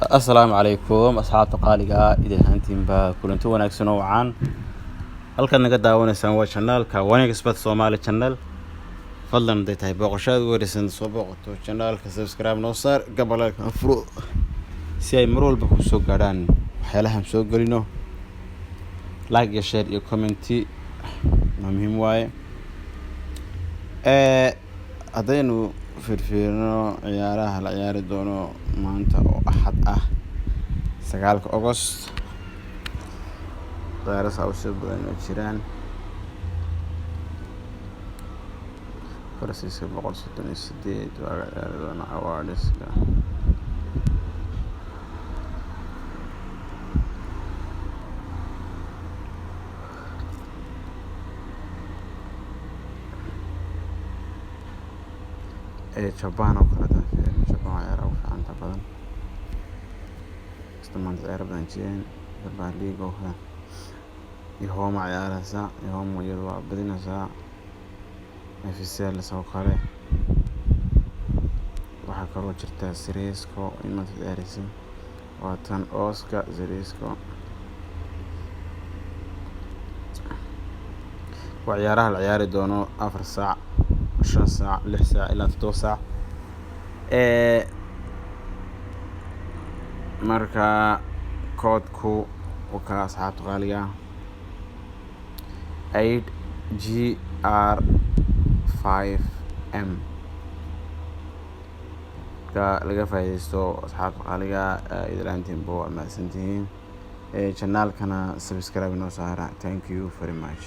السلام عليكم أصحاب قالقة إذا أنتم بكلنتو وناكسون وعان halkan naga daawanaysan waa channelka Wanaag Expert Somali channel fadlan haday tahay booqashada weerarsan soo booqato channelka subscribe noo saar gabalka afro si ay mar walba ku soo gaaraan waxyaalaha soo galino like iyo share iyo comment muhiim waaye hadaynu firfirno ciyaaraha la ciyaari doono maanta oo axad ah 9 August دايرس أو سبعين وعشرين فرسي سبعة ستون السديد وأنا عوارس شبان وكذا شبان يعرف عن تبادل استمنت عرب نجين بالباليغ وها يهوم عيارسا يهوم ويدوا بدينسا في السيل سوقاله waxa karo jirta Siriisko inta ciyaaraysan waa tan Oscar Siriisko waa ciyaaraha la ciyaari doono 4 saac 5 saac 6 saac ilaa 7 saac marka koodku وكا أصحاب غالية 8GR5M كا لقى فايدستو أصحاب غالية إذا أنتم بو أما سنتين channel كنا سبسكرايب نو سهرة. Thank you very much.